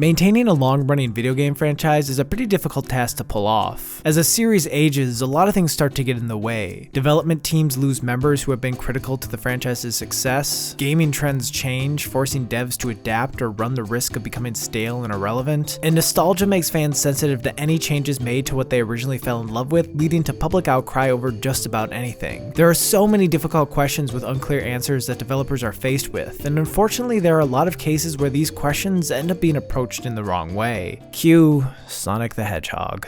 Maintaining a long-running video game franchise is a pretty difficult task to pull off. As a series ages, a lot of things start to get in the way. Development teams lose members who have been critical to the franchise's success, gaming trends change, forcing devs to adapt or run the risk of becoming stale and irrelevant, and nostalgia makes fans sensitive to any changes made to what they originally fell in love with, leading to public outcry over just about anything. There are so many difficult questions with unclear answers that developers are faced with, and unfortunately there are a lot of cases where these questions end up being approached in the wrong way. Cue Sonic the Hedgehog.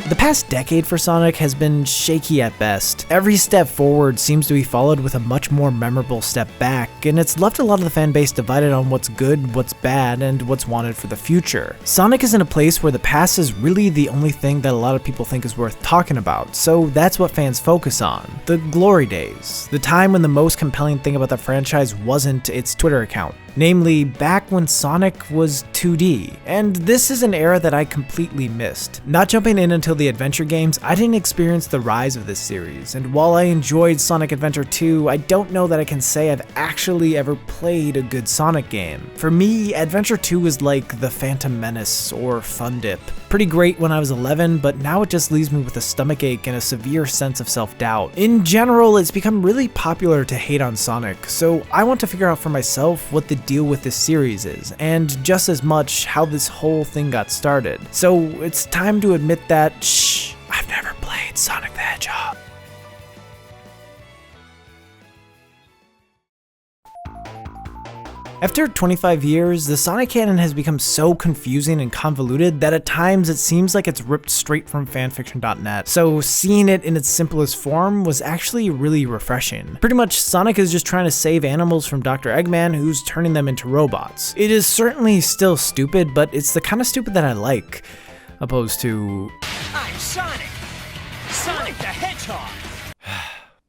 The past decade for Sonic has been shaky at best. Every step forward seems to be followed with a much more memorable step back, and it's left a lot of the fan base divided on what's good, what's bad, and what's wanted for the future. Sonic is in a place where the past is really the only thing that a lot of people think is worth talking about, so that's what fans focus on. The glory days. The time when the most compelling thing about the franchise wasn't its Twitter account. Namely, back when Sonic was 2D. And this is an era that I completely missed. Not jumping in until the adventure games, I didn't experience the rise of this series, and while I enjoyed Sonic Adventure 2, I don't know that I can say I've actually ever played a good Sonic game. For me, Adventure 2 was like the Phantom Menace or Fun Dip. Pretty great when I was 11, but now it just leaves me with a stomachache and a severe sense of self-doubt. In general, it's become really popular to hate on Sonic, so I want to figure out for myself what the deal with this series is, and just as much how this whole thing got started. So it's time to admit that, shh, I've never played Sonic the Hedgehog. After 25 years, the Sonic canon has become so confusing and convoluted that at times it seems like it's ripped straight from fanfiction.net, so seeing it in its simplest form was actually really refreshing. Pretty much, Sonic is just trying to save animals from Dr. Eggman, who's turning them into robots. It is certainly still stupid, but it's the kind of stupid that I like, opposed to... I'm Sonic! Sonic the Hedgehog!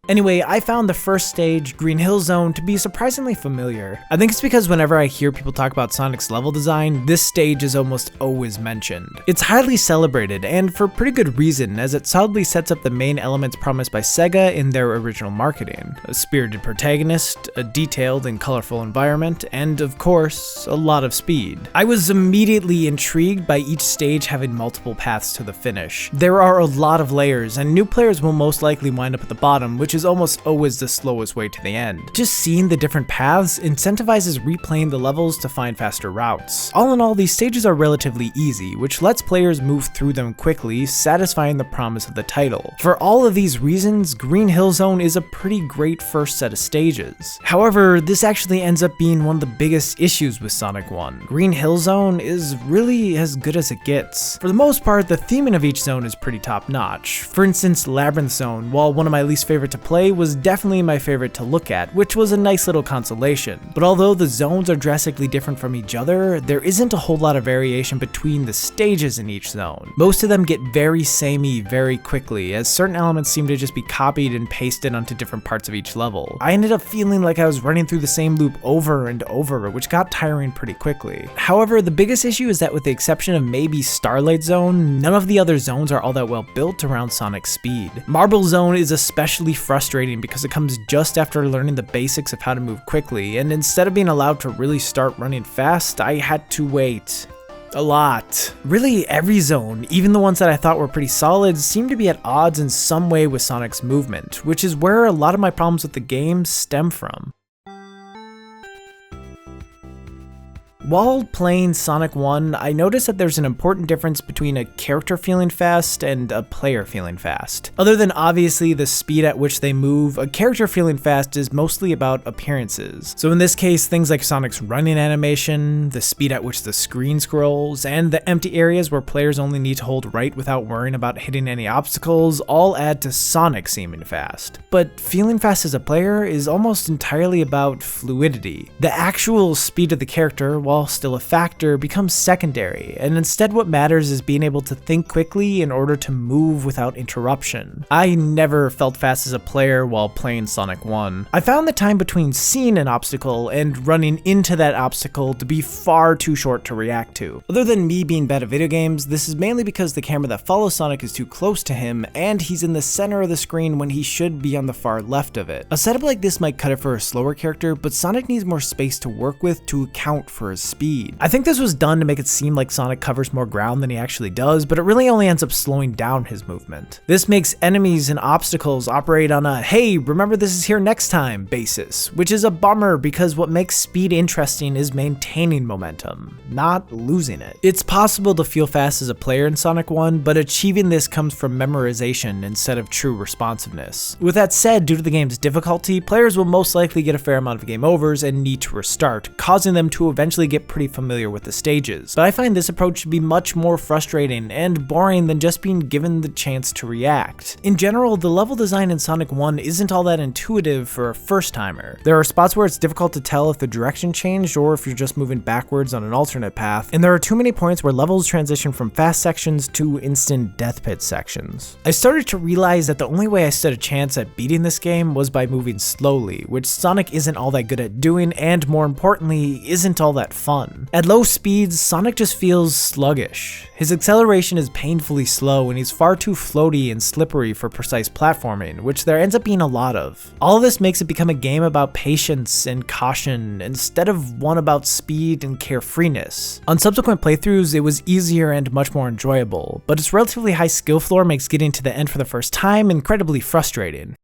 Anyway, I found the first stage, Green Hill Zone, to be surprisingly familiar. I think it's because whenever I hear people talk about Sonic's level design, this stage is almost always mentioned. It's highly celebrated, and for pretty good reason, as it solidly sets up the main elements promised by Sega in their original marketing. A spirited protagonist, a detailed and colorful environment, and of course, a lot of speed. I was immediately intrigued by each stage having multiple paths to the finish. There are a lot of layers, and new players will most likely wind up at the bottom, which is almost always the slowest way to the end. Just seeing the different paths incentivizes replaying the levels to find faster routes. All in all, these stages are relatively easy, which lets players move through them quickly, satisfying the promise of the title. For all of these reasons, Green Hill Zone is a pretty great first set of stages. However, this actually ends up being one of the biggest issues with Sonic 1. Green Hill Zone is really as good as it gets. For the most part, the theming of each zone is pretty top-notch. For instance, Labyrinth Zone, while one of my least favorite to play, was definitely my favorite to look at, which was a nice little consolation. But although the zones are drastically different from each other, there isn't a whole lot of variation between the stages in each zone. Most of them get very samey very quickly, as certain elements seem to just be copied and pasted onto different parts of each level. I ended up feeling like I was running through the same loop over and over, which got tiring pretty quickly. However, the biggest issue is that with the exception of maybe Starlight Zone, none of the other zones are all that well built around Sonic's speed. Marble Zone is especially frustrating because it comes just after learning the basics of how to move quickly, and instead of being allowed to really start running fast, I had to wait. A lot. Really, every zone, even the ones that I thought were pretty solid, seemed to be at odds in some way with Sonic's movement, which is where a lot of my problems with the game stem from. While playing Sonic 1, I noticed that there's an important difference between a character feeling fast and a player feeling fast. Other than obviously the speed at which they move, a character feeling fast is mostly about appearances. So in this case, things like Sonic's running animation, the speed at which the screen scrolls, and the empty areas where players only need to hold right without worrying about hitting any obstacles all add to Sonic seeming fast. But feeling fast as a player is almost entirely about fluidity. The actual speed of the character, while while still a factor, becomes secondary, and instead what matters is being able to think quickly in order to move without interruption. I never felt fast as a player while playing Sonic 1. I found the time between seeing an obstacle and running into that obstacle to be far too short to react to. Other than me being bad at video games, this is mainly because the camera that follows Sonic is too close to him, and he's in the center of the screen when he should be on the far left of it. A setup like this might cut it for a slower character, but Sonic needs more space to work with to account for his speed. I think this was done to make it seem like Sonic covers more ground than he actually does, but it really only ends up slowing down his movement. This makes enemies and obstacles operate on a "hey, remember this is here next time" basis, which is a bummer because what makes speed interesting is maintaining momentum, not losing it. It's possible to feel fast as a player in Sonic 1, but achieving this comes from memorization instead of true responsiveness. With that said, due to the game's difficulty, players will most likely get a fair amount of game overs and need to restart, causing them to eventually get pretty familiar with the stages. But I find this approach to be much more frustrating and boring than just being given the chance to react. In general, the level design in Sonic 1 isn't all that intuitive for a first timer. There are spots where it's difficult to tell if the direction changed or if you're just moving backwards on an alternate path, and there are too many points where levels transition from fast sections to instant death pit sections. I started to realize that the only way I stood a chance at beating this game was by moving slowly, which Sonic isn't all that good at doing, and more importantly, isn't all that fun. At low speeds, Sonic just feels sluggish. His acceleration is painfully slow, and he's far too floaty and slippery for precise platforming, which there ends up being a lot of. All of this makes it become a game about patience and caution, instead of one about speed and carefreeness. On subsequent playthroughs, it was easier and much more enjoyable, but its relatively high skill floor makes getting to the end for the first time incredibly frustrating.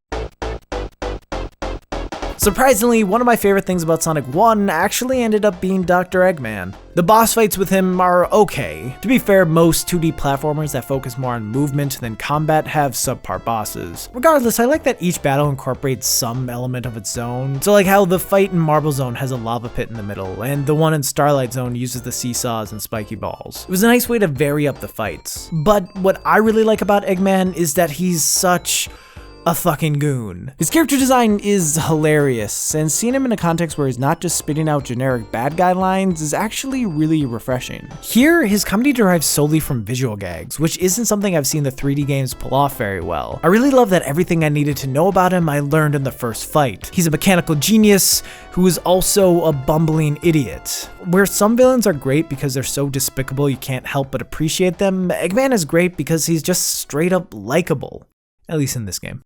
Surprisingly, one of my favorite things about Sonic 1 actually ended up being Dr. Eggman. The boss fights with him are okay. To be fair, most 2D platformers that focus more on movement than combat have subpar bosses. Regardless, I like that each battle incorporates some element of its own. So like how the fight in Marble Zone has a lava pit in the middle, and the one in Starlight Zone uses the seesaws and spiky balls. It was a nice way to vary up the fights. But what I really like about Eggman is that he's such a fucking goon. His character design is hilarious, and seeing him in a context where he's not just spitting out generic bad guy lines is actually really refreshing. Here, his comedy derives solely from visual gags, which isn't something I've seen the 3D games pull off very well. I really love that everything I needed to know about him I learned in the first fight. He's a mechanical genius who is also a bumbling idiot. Where some villains are great because they're so despicable you can't help but appreciate them, Eggman is great because he's just straight up likable. At least in this game.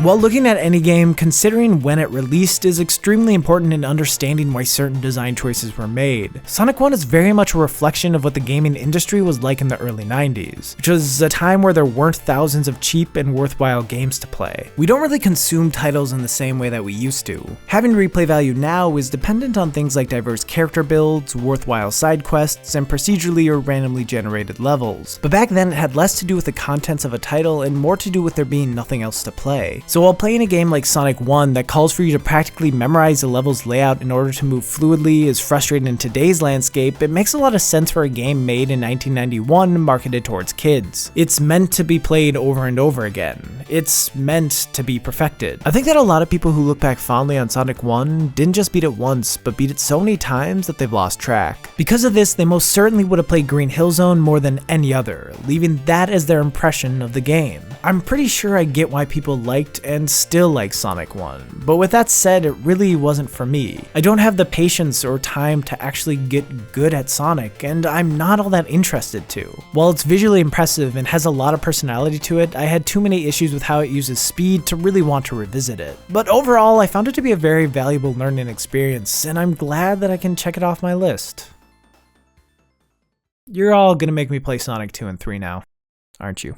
While looking at any game, considering when it released is extremely important in understanding why certain design choices were made. Sonic 1 is very much a reflection of what the gaming industry was like in the early 90s, which was a time where there weren't thousands of cheap and worthwhile games to play. We don't really consume titles in the same way that we used to. Having replay value now is dependent on things like diverse character builds, worthwhile side quests, and procedurally or randomly generated levels. But back then it had less to do with the contents of a title and more to do with there being nothing else to play. So while playing a game like Sonic 1 that calls for you to practically memorize the level's layout in order to move fluidly is frustrating in today's landscape, it makes a lot of sense for a game made in 1991 marketed towards kids. It's meant to be played over and over again. It's meant to be perfected. I think that a lot of people who look back fondly on Sonic 1 didn't just beat it once, but beat it so many times that they've lost track. Because of this, they most certainly would have played Green Hill Zone more than any other, leaving that as their impression of the game. I'm pretty sure I get why people liked and still like Sonic 1, but with that said, it really wasn't for me. I don't have the patience or time to actually get good at Sonic, and I'm not all that interested to. While it's visually impressive and has a lot of personality to it, I had too many issues with how it uses speed to really want to revisit it. But overall, I found it to be a very valuable learning experience, and I'm glad that I can check it off my list. You're all gonna make me play Sonic 2 and 3 now, aren't you?